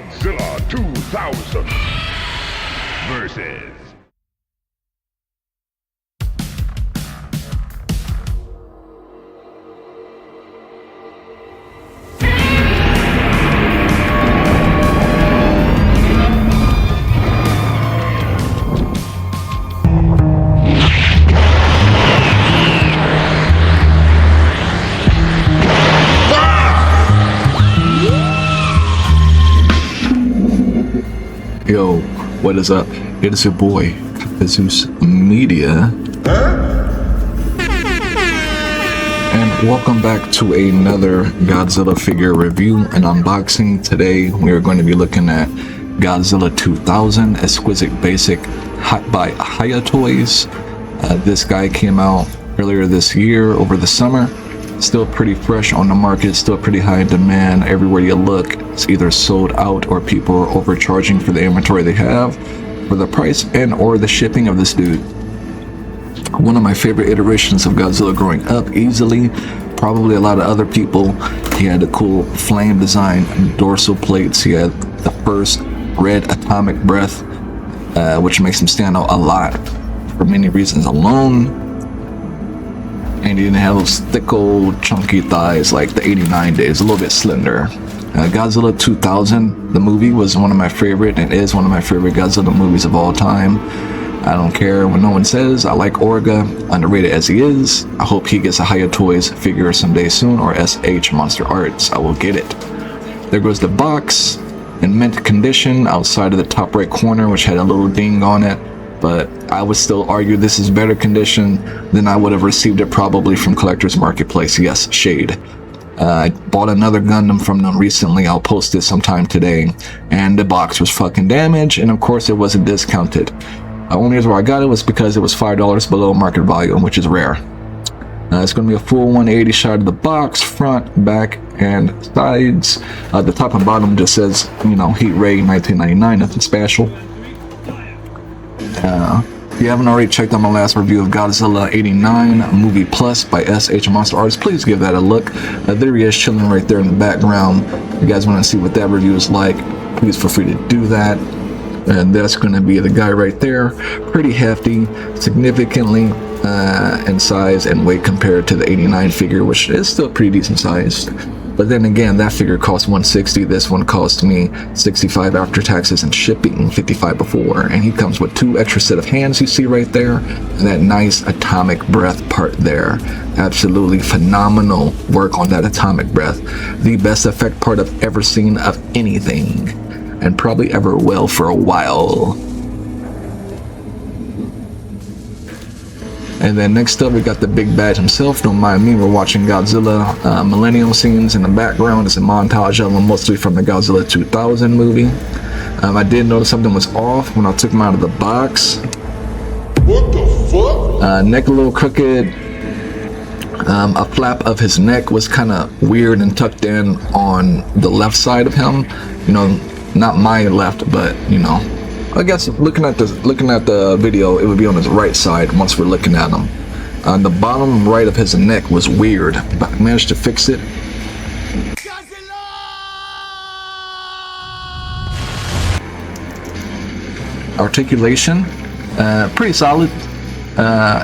Godzilla 2000 versus Yo, what is up? It is your boy, Zeus Media. And welcome back to another Godzilla figure review and unboxing. Today we are going to be looking at Godzilla 2000 Exquisite Basic by HiyaToys. This guy came out earlier this year over the summer. Still pretty fresh on the market, still pretty high in demand. Everywhere you look, it's either sold out or people are overcharging for the inventory they have, for the price and or the shipping of this dude. One of my favorite iterations of Godzilla growing up, easily. Probably a lot of other people. He had a cool flame design, dorsal plates. He had the first red atomic breath, which makes him stand out a lot for many reasons alone. And he didn't have those thick old chunky thighs like the 89 days, a little bit slender. Godzilla 2000, the movie, was one of my favorite and is one of my favorite Godzilla movies of all time. I don't care when no one says. I like Orga, underrated as he is. I hope he gets a HiyaToys figure someday soon, or SH Monster Arts. I will get it. There goes the box in mint condition outside of the top right corner, which had a little ding on it. But I would still argue this is better condition than I would have received it probably from Collector's Marketplace. Yes, shade. I bought another Gundam from them recently. I'll post it sometime today. And the box was fucking damaged, and of course it wasn't discounted. The only reason why I got it was because it was $5 below market value, which is rare. It's going to be a full 180 shot of the box, front, back, and sides. The top and bottom just says, Heat Ray 1999, nothing special. If you haven't already checked out my last review of Godzilla 89 Movie Plus by SH Monster Arts, please give that a look. There he is chilling right there in the background. If you guys want to see what that review is like, please feel free to do that. And that's going to be the guy right there. Pretty hefty, significantly in size and weight compared to the 89 figure, which is still pretty decent sized. But then again, that figure cost $160. This one cost me $65 after taxes and shipping, $55 before. And he comes with two extra set of hands you see right there, and that nice atomic breath part there. Absolutely phenomenal work on that atomic breath. The best effect part I've ever seen of anything, and probably ever will for a while. And then next up, we got the big bad himself. Don't mind me, we're watching Godzilla Millennium scenes in the background. It's a montage of them, mostly from the Godzilla 2000 movie. I did notice something was off when I took him out of the box. What the fuck? Neck a little crooked. A flap of his neck was kind of weird and tucked in on the left side of him. Not my left, but I guess looking at the video, it would be on his right side once we're looking at him. The bottom right of his neck was weird, but I managed to fix it. Godzilla! Articulation, pretty solid.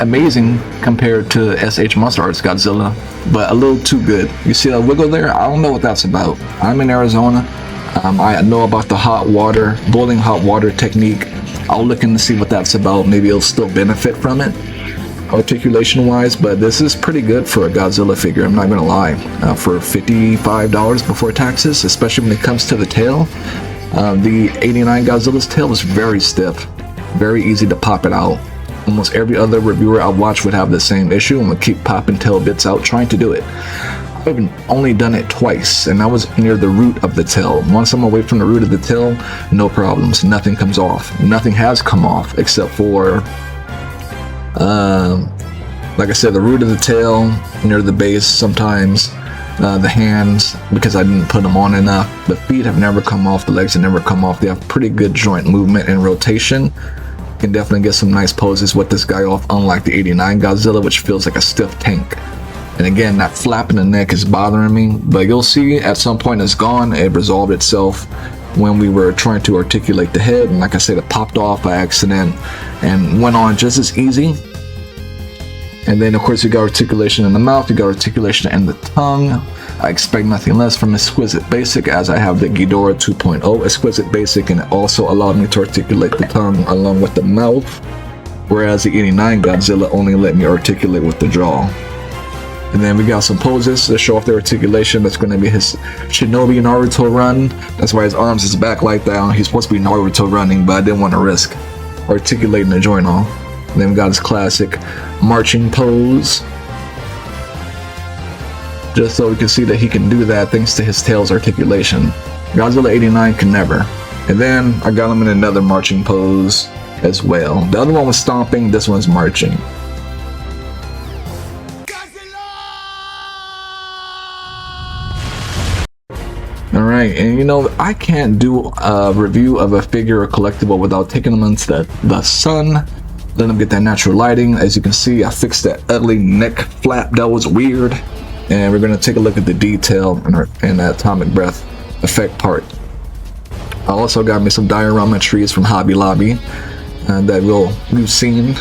Amazing compared to SH Monster Arts Godzilla, but a little too good. You see that wiggle there? I don't know what that's about. I'm in Arizona. I know about the boiling hot water technique. I'll look in to see what that's about. Maybe it'll still benefit from it, articulation wise, but this is pretty good for a Godzilla figure, I'm not gonna lie. For $55 before taxes, especially when it comes to the tail. The 89 Godzilla's tail is very stiff, very easy to pop it out. Almost every other reviewer I watch would have the same issue and would keep popping tail bits out trying to do it. I've only done it twice, and I was near the root of the tail. Once I'm away from the root of the tail, no problems. Nothing comes off. Nothing has come off except for, like I said, the root of the tail, near the base sometimes. The hands, because I didn't put them on enough. The feet have never come off. The legs have never come off. They have pretty good joint movement and rotation. Can definitely get some nice poses with this guy off, unlike the 89 Godzilla, which feels like a stiff tank. And again, that flap in the neck is bothering me, but you'll see at some point it's gone. It resolved itself. when we were trying to articulate the head, and like I said, it popped off by accident and went on just as easy. And then of course you got articulation in the mouth, you got articulation in the tongue. I expect nothing less from Exquisite Basic, as I have the Ghidorah 2.0 Exquisite Basic, and it also allowed me to articulate the tongue along with the mouth, whereas the 89 Godzilla only let me articulate with the jaw. And then we got some poses to show off the articulation. That's going to be his Shinobi Naruto run. That's why his arms is back like that. He's supposed to be Naruto running, but I didn't want to risk articulating the joint off. And then we got his classic marching pose, just so we can see that he can do that thanks to his tail's articulation. Godzilla 89 can never. And then I got him in another marching pose as well. The other one was stomping, this one's marching. Alright, and you know, I can't do a review of a figure or collectible without taking them into the sun, let them get that natural lighting. As you can see, I fixed that ugly neck flap that was weird, and we're going to take a look at the detail in that atomic breath effect part. I also got me some diorama trees from Hobby Lobby that we've seen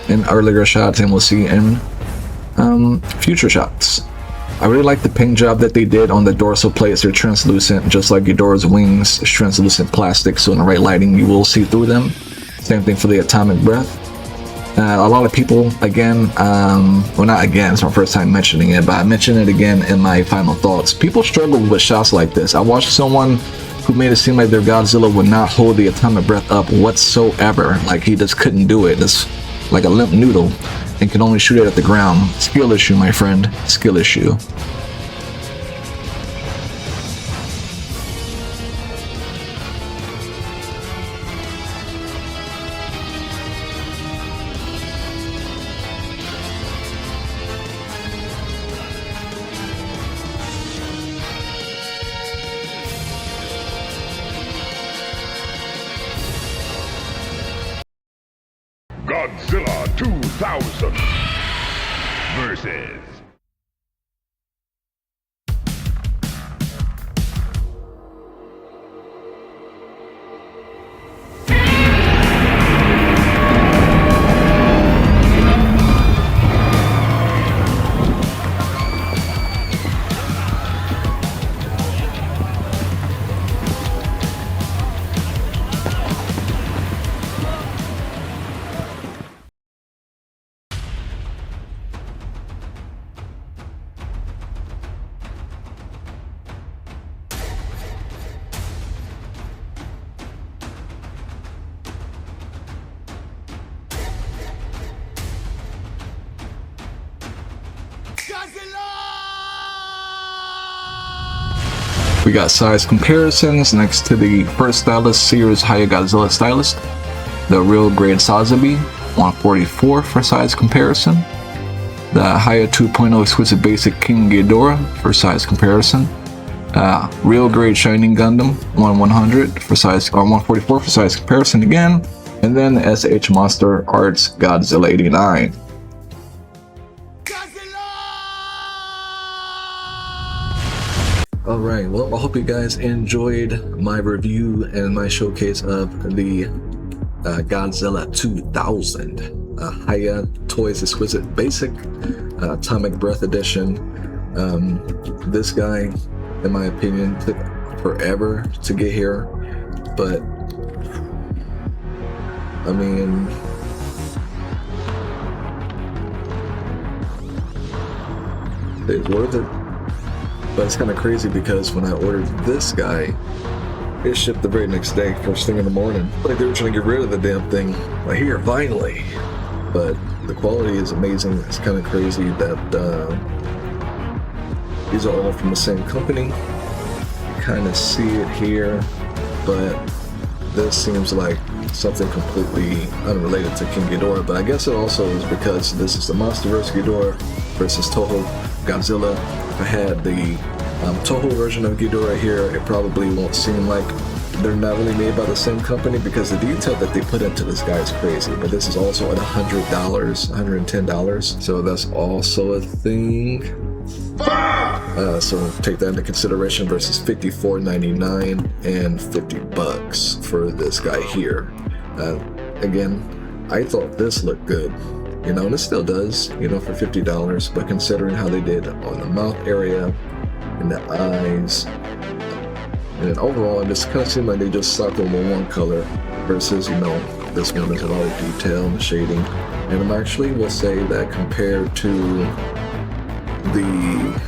in earlier shots and we'll see in future shots. I really like the paint job that they did on the dorsal plates. They're translucent, just like Ghidorah's wings. It's translucent plastic, so in the right lighting you will see through them. Same thing for the atomic breath. A lot of people, again, well, not again, it's my first time mentioning it, but I mentioned it again in my final thoughts. People struggle with shots like this. I watched someone who made it seem like their Godzilla would not hold the atomic breath up whatsoever. Like he just couldn't do it. It's like a limp noodle and can only shoot it at the ground. Skill issue, my friend. Skill issue. Godzilla 2000 versus We got size comparisons next to the first stylist, Sears Hiya Godzilla stylist. The real grade Sazabi, 144 for size comparison. The Hiya 2.0 Exquisite Basic King Ghidorah for size comparison. Real grade Shining Gundam, 100 for size, or 144 for size comparison again. And then the SH Monster Arts Godzilla 89. Alright, well, I hope you guys enjoyed my review and my showcase of the Godzilla 2000 HiyaToys Exquisite Basic Atomic Breath Edition. This guy, in my opinion, took forever to get here, but I mean, it's worth it. But it's kind of crazy because when I ordered this guy, it shipped the very next day, first thing in the morning. Like they were trying to get rid of the damn thing. Like, here, finally. But the quality is amazing. It's kind of crazy that these are all from the same company. You kind of see it here, but this seems like something completely unrelated to King Ghidorah. But I guess it also is because this is the MonsterVerse Ghidorah versus Toho Godzilla. If I had the Toho version of Ghidorah here, it probably won't seem like they're not really made by the same company, because the detail that they put into this guy is crazy. But this is also at $100, $110, so that's also a thing. So take that into consideration versus $54.99 and $50 for this guy here. Again, I thought this looked good, you know, and it still does, you know, for $50. But considering how they did on the mouth area and the eyes, and then overall, it just kind of seemed like they just stuck with one color versus, you know, this one has a lot of detail and shading. And I'm actually will say that compared to the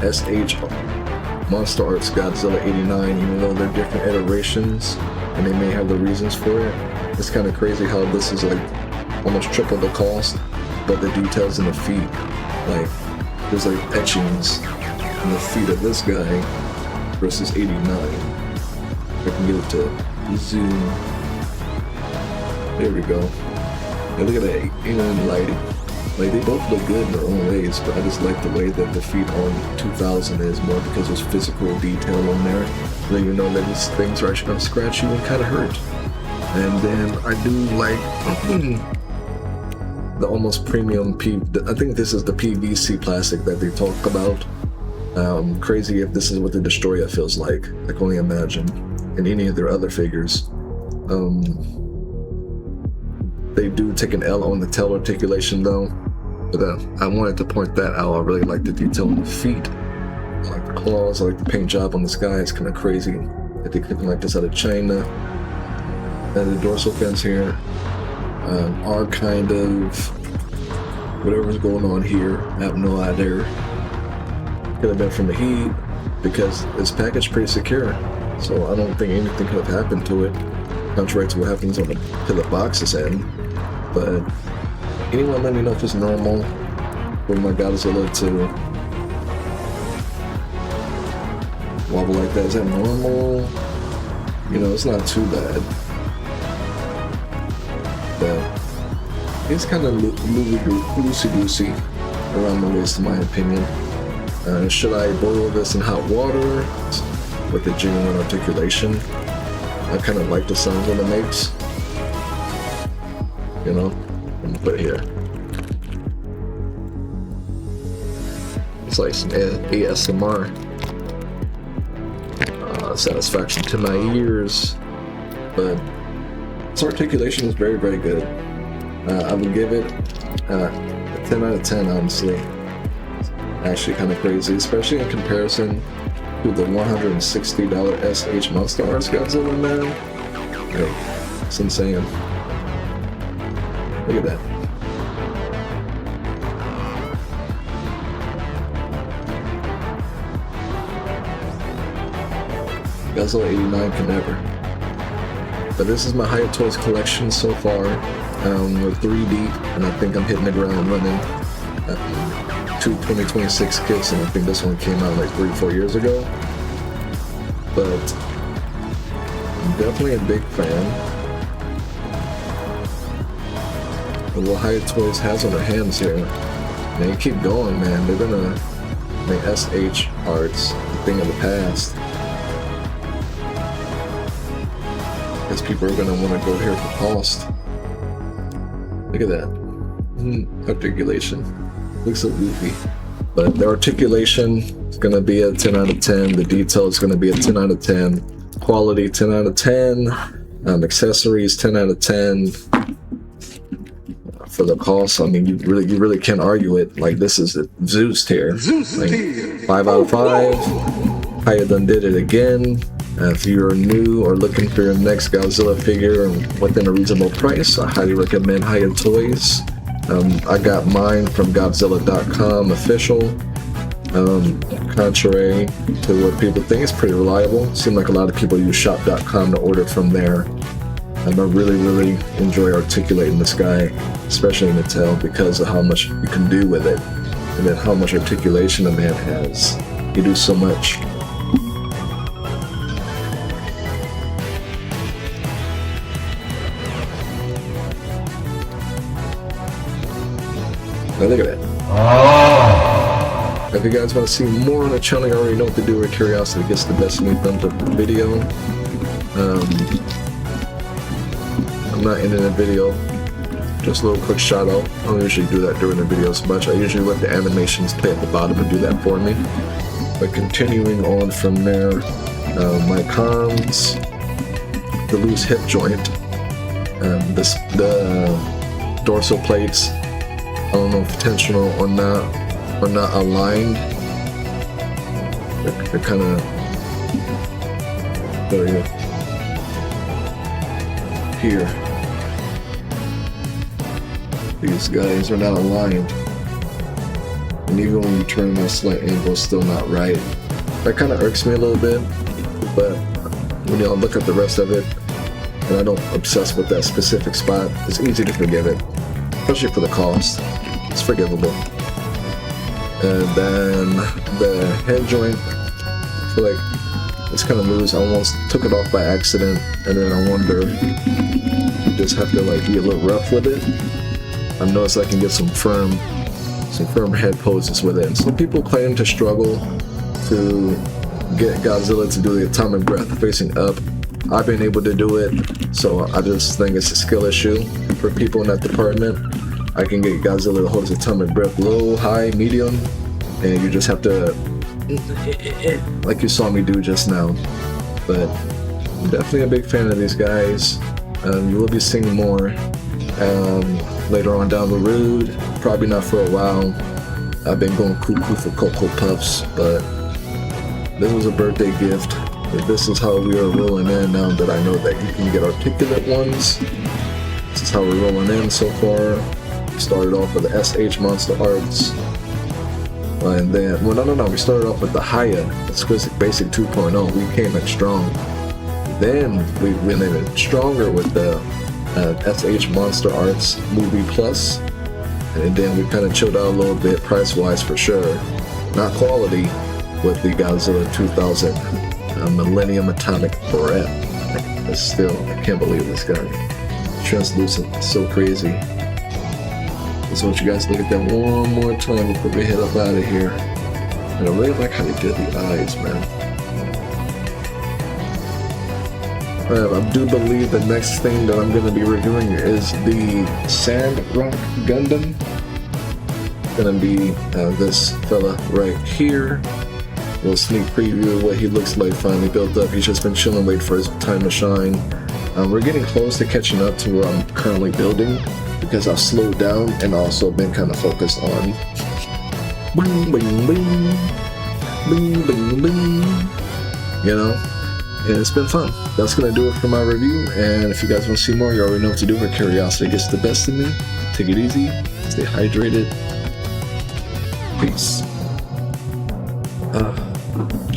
SH Monster Arts Godzilla 89, even though they're different iterations and they may have the reasons for it, it's kind of crazy how this is like almost triple the cost, but the details in the feet, like there's like etchings in the feet of this guy versus 89. If I can get it to zoom. There we go. And look at that, you know, lighting. Like, they both look good in their own ways, but I just like the way that the feet on 2000 is more because there's physical detail on there. Then you know that these things are actually going to scratch you and kind of hurt. And then I do like the almost premium I think this is the PVC plastic that they talk about. Crazy if this is what the Destroyer feels like. I can only imagine. In any of their other figures. They do take an L on the tail articulation though, but I wanted to point that out. I really like the detail on the feet. I like the claws, I like the paint job on this guy. It's kind of crazy that they couldn't like this out of China. And the dorsal fins here are kind of whatever's going on here. I have no idea. Could have been from the heat because it's packaged pretty secure, so I don't think anything could have happened to it, contrary to what happens on to the box's end. But anyone let me know if it's normal for my Godzilla to wobble like that. Is that normal? You know, it's not too bad. But it's kind of loosey-goosey around the waist in my opinion. Should I boil this in hot water with a genuine articulation? I kind of like the sounds that it makes. You know, let me put it here. It's like some ASMR satisfaction to my ears, but its articulation is very, very good. I would give it a 10 out of 10, honestly. Actually kind of crazy, especially in comparison to the $160 SH Monster Arts Godzilla, man. Like, it's insane. Look at that. Godzilla 89 can never. But this is my HiyaToys collection so far. We're 3 deep, and I think I'm hitting the ground running. 2 2026 kits, and I think this one came out like 3-4 years ago. But I'm definitely a big fan of what HiyaToys has on their hands here. And they keep going, man. They're gonna make SH Arts a thing of the past. Because people are gonna want to go here for cost. Look at that. Articulation. Looks so goofy. But the articulation is going to be a 10 out of 10. The detail is going to be a 10 out of 10. Quality, 10 out of 10. Accessories, 10 out of 10. For the cost, I mean, you really can't argue it. Like, this is a Zeus tier. Like, 5 out of 5. Hiya done did it again. If you're new or looking for your next Godzilla figure within a reasonable price, I highly recommend HiyaToys. I got mine from Godzilla.com official. Contrary to what people think, it's pretty reliable. Seems like a lot of people use shop.com to order from there. And I really enjoy articulating this guy, especially in the tail, because of how much you can do with it. And then how much articulation a man has. You do so much. Now look at that. If you guys want to see more on the channel, you already know what to do. Where curiosity gets the best of me, thumbs up the video. I'm not ending the video just a little quick shout out. I don't usually do that during the videos much. I usually let the animations play at the bottom and do that for me. But continuing on from there, my cons, the loose hip joint, the dorsal plates, I don't know if intentional or not aligned. They're kind of, there you go, here. These guys are not aligned. And even when you turn them at a slight angle, it's still not right. That kind of irks me a little bit, but when you look at the rest of it, and I don't obsess with that specific spot, it's easy to forgive it, especially for the cost. It's forgivable. And then the head joint, I feel like it's kind of loose. I almost took it off by accident, and then I wonder, you just have to like be a little rough with it. I noticed I can get some firm head poses with it. And some people claim to struggle to get Godzilla to do the atomic breath facing up. I've been able to do it, so I just think it's a skill issue for people in that department. I can get Godzilla to hold his atomic breath low, high, medium, and you just have to, like you saw me do just now. But I'm definitely a big fan of these guys. You will be seeing more later on down the road. Probably not for a while. I've been going cuckoo for Cocoa Puffs, but this was a birthday gift. This is how we are rolling in now that I know that you can get articulate ones. This is how we're rolling in so far. We started off with the SH Monster Arts. And then, well, no, we started off with the Hiya Exquisite Basic 2.0. We came in strong. Then we went in stronger with the SH Monster Arts Movie Plus. And then we kind of chilled out a little bit price-wise for sure. Not quality with the Godzilla 2000 Millennium Atomic Breath. But still, I can't believe this guy. Translucent, it's so crazy. So I want you guys to look at that one more time before we head up out of here. And I really like how they did the eyes, man. I do believe the next thing that I'm going to be reviewing is the Sandrock Gundam. Going to be this fella right here. A little sneak preview of what he looks like finally built up. He's just been chilling, waiting for his time to shine. We're getting close to catching up to where I'm currently building, because I've slowed down and also been kind of focused on bling, bling, bling, bling, bling, bling, you know? And it's been fun. That's gonna do it for my review. And if you guys want to see more, you already know what to do. But curiosity gets the best of me. Take it easy. Stay hydrated. Peace.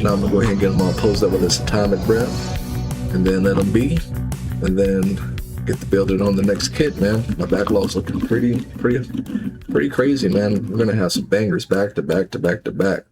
Now I'm gonna go ahead and get them all posed up with this atomic breath, and then let them be, and then get the building on the next kit, man. My backlog's looking pretty crazy, man. We're gonna have some bangers back to back to back to back.